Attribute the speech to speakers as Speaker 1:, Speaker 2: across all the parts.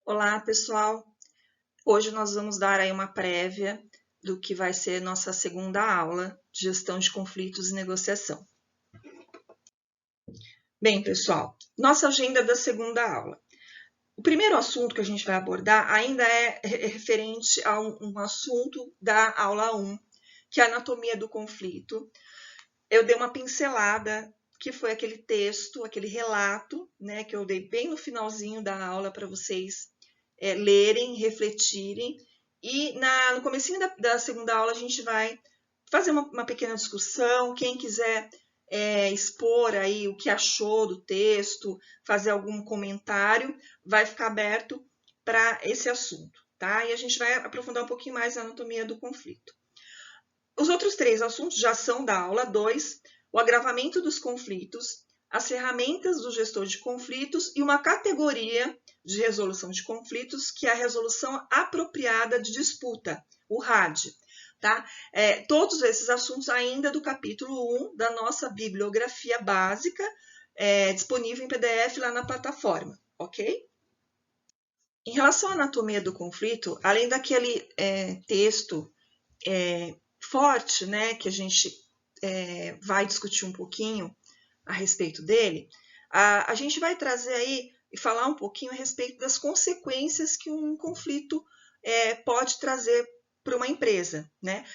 Speaker 1: Olá, pessoal. Hoje nós vamos dar aí uma prévia do que vai ser nossa segunda aula de gestão de conflitos e negociação. Bem, pessoal, nossa agenda da segunda aula. O primeiro assunto que a gente vai abordar ainda é referente a um assunto da aula 1, que é a anatomia do conflito. Eu dei uma pincelada, que foi aquele texto, aquele relato, né, que eu dei bem no finalzinho da aula para vocês lerem, refletirem. E no comecinho da segunda aula a gente vai fazer uma pequena discussão. Quem quiser expor aí o que achou do texto, fazer algum comentário, vai ficar aberto para esse assunto, tá? E a gente vai aprofundar um pouquinho mais a anatomia do conflito. Os outros três assuntos já são da aula 2, o agravamento dos conflitos, as ferramentas do gestor de conflitos e uma categoria de resolução de conflitos, que é a resolução apropriada de disputa, o RAD. Tá? Todos esses assuntos ainda do capítulo 1 da nossa bibliografia básica, disponível em PDF lá na plataforma, ok? Em relação à anatomia do conflito, além daquele texto forte, né, que a gente vai discutir um pouquinho a respeito dele, a gente vai trazer aí e falar um pouquinho a respeito das consequências que um conflito pode trazer para uma empresa, né?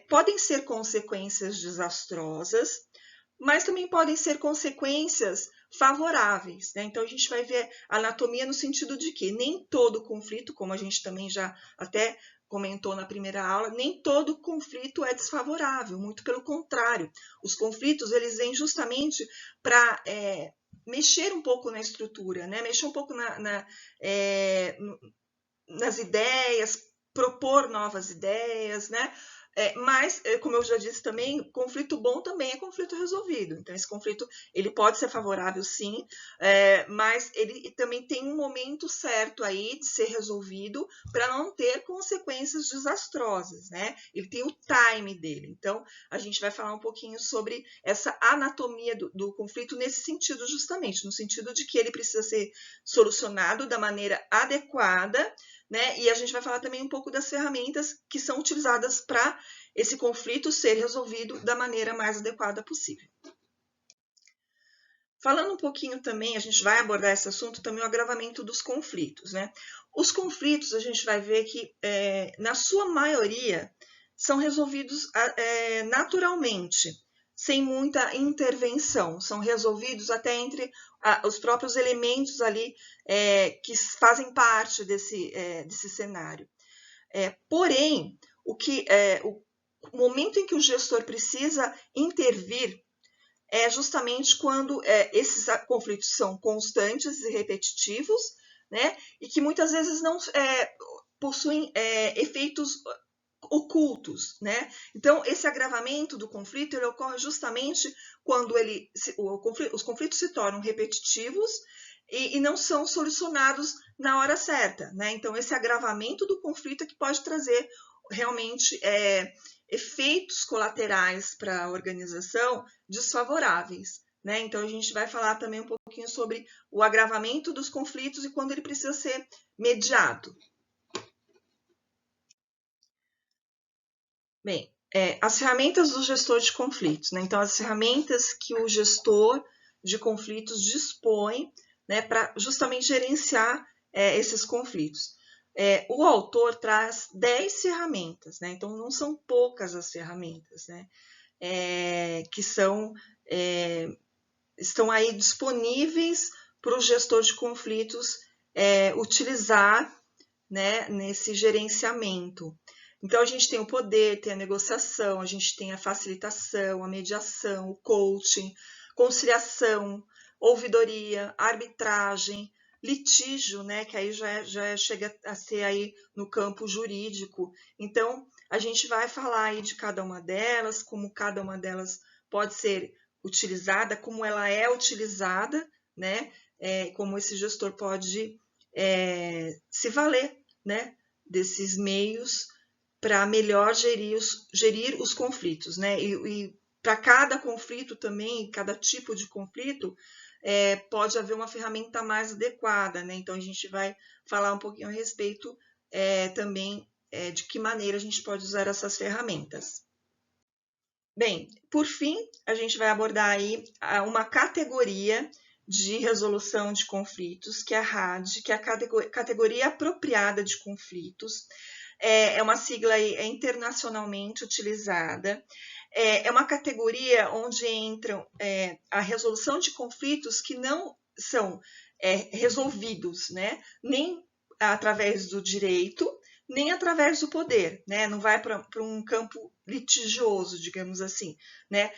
Speaker 1: Podem ser consequências desastrosas, mas também podem ser consequências favoráveis, né? Então a gente vai ver a anatomia no sentido de que nem todo conflito, como a gente também já até comentou na primeira aula, nem todo conflito é desfavorável, muito pelo contrário. Os conflitos, eles vêm justamente para mexer um pouco na estrutura, né? Mexer um pouco nas ideias, propor novas ideias, né? Mas, como eu já disse também, conflito bom também é conflito resolvido. Então, esse conflito ele pode ser favorável, sim, mas ele também tem um momento certo aí de ser resolvido para não ter consequências desastrosas, né? Ele tem o time dele. Então, a gente vai falar um pouquinho sobre essa anatomia do conflito nesse sentido, justamente, no sentido de que ele precisa ser solucionado da maneira adequada, né? E a gente vai falar também um pouco das ferramentas que são utilizadas para esse conflito ser resolvido da maneira mais adequada possível. Falando um pouquinho também, a gente vai abordar esse assunto também, o agravamento dos conflitos, né? Os conflitos, a gente vai ver que, na sua maioria, são resolvidos naturalmente, sem muita intervenção, são resolvidos até entre os próprios elementos ali que fazem parte desse cenário. Porém, o momento em que o gestor precisa intervir é justamente quando esses conflitos são constantes e repetitivos, né? E que muitas vezes não possuem efeitos ocultos, né? Então, esse agravamento do conflito ele ocorre justamente quando os conflitos se tornam repetitivos e não são solucionados na hora certa, né? Então, esse agravamento do conflito é que pode trazer realmente efeitos colaterais para a organização desfavoráveis, né? Então, a gente vai falar também um pouquinho sobre o agravamento dos conflitos e quando ele precisa ser mediado. Bem, as ferramentas do gestor de conflitos, né? Então, as ferramentas que o gestor de conflitos dispõe, né, para justamente gerenciar esses conflitos. O autor traz 10 ferramentas, né? Então, não são poucas as ferramentas, né? Que estão aí disponíveis para o gestor de conflitos utilizar, né, nesse gerenciamento. Então, a gente tem o poder, tem a negociação, a gente tem a facilitação, a mediação, o coaching, conciliação, ouvidoria, arbitragem, litígio, né, que aí já chega a ser aí no campo jurídico. Então, a gente vai falar aí de cada uma delas, como cada uma delas pode ser utilizada, como ela é utilizada, né, como esse gestor pode se valer, né, desses meios para melhor gerir os conflitos, né? E para cada conflito também, cada tipo de conflito, pode haver uma ferramenta mais adequada, né? Então, a gente vai falar um pouquinho a respeito também de que maneira a gente pode usar essas ferramentas. Bem, por fim, a gente vai abordar aí uma categoria de resolução de conflitos, que é a RAD, que é a categoria apropriada de conflitos. É uma sigla aí, internacionalmente utilizada. É uma categoria onde entram a resolução de conflitos que não são resolvidos, né? Nem através do direito, nem através do poder, né? Não vai para um campo litigioso, digamos assim, né?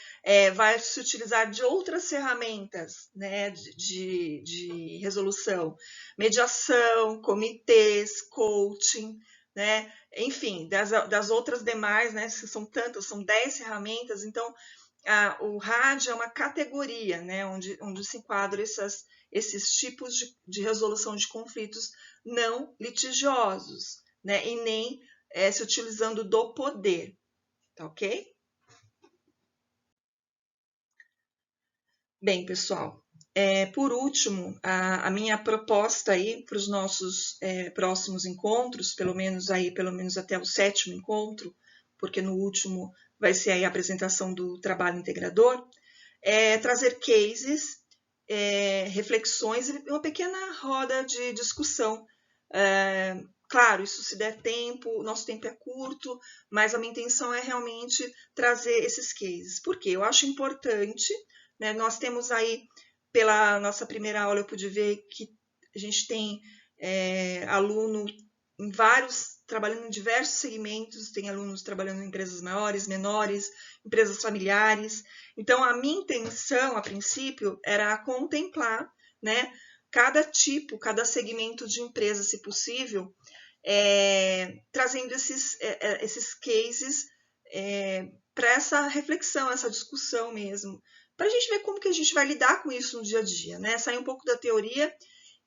Speaker 1: Vai se utilizar de outras ferramentas, né? De resolução, mediação, comitês, coaching, né? Enfim, das outras demais, né? São tantas, são 10 ferramentas, então o RAD é uma categoria, né? Onde se enquadram esses tipos de resolução de conflitos não litigiosos, né? E nem se utilizando do poder, tá ok? Bem, pessoal, por último, a minha proposta aí para os nossos próximos encontros, pelo menos até o 7º encontro, porque no último vai ser aí a apresentação do trabalho integrador, é trazer cases, reflexões e uma pequena roda de discussão. Claro, isso se der tempo, o nosso tempo é curto, mas a minha intenção é realmente trazer esses cases. Por quê? Eu acho importante, né? Nós temos aí, pela nossa primeira aula, eu pude ver que a gente tem aluno em trabalhando em diversos segmentos, tem alunos trabalhando em empresas maiores, menores, empresas familiares. Então, a minha intenção, a princípio, era contemplar, né, cada segmento de empresa, se possível, trazendo esses cases para essa reflexão, essa discussão mesmo, para a gente ver como que a gente vai lidar com isso no dia a dia, né? Sair um pouco da teoria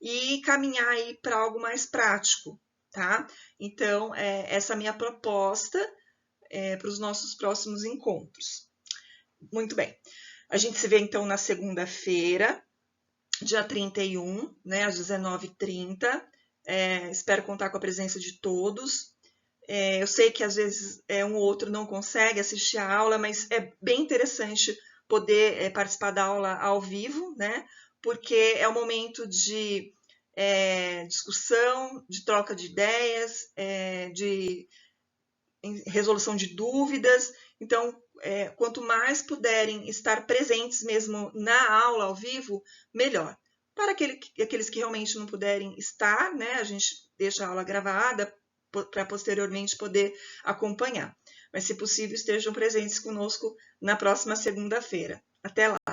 Speaker 1: e caminhar aí para algo mais prático, tá? Então, essa é a minha proposta para os nossos próximos encontros. Muito bem. A gente se vê, então, na segunda-feira, dia 31, né, às 19h30. Espero contar com a presença de todos. Eu sei que, às vezes, um ou outro não consegue assistir a aula, mas é bem interessante poder participar da aula ao vivo, né? Porque é um momento de discussão, de troca de ideias, de resolução de dúvidas. Então, quanto mais puderem estar presentes mesmo na aula ao vivo, melhor. Para aqueles que realmente não puderem estar, né, a gente deixa a aula gravada para posteriormente poder acompanhar. Mas, se possível, estejam presentes conosco na próxima segunda-feira. Até lá!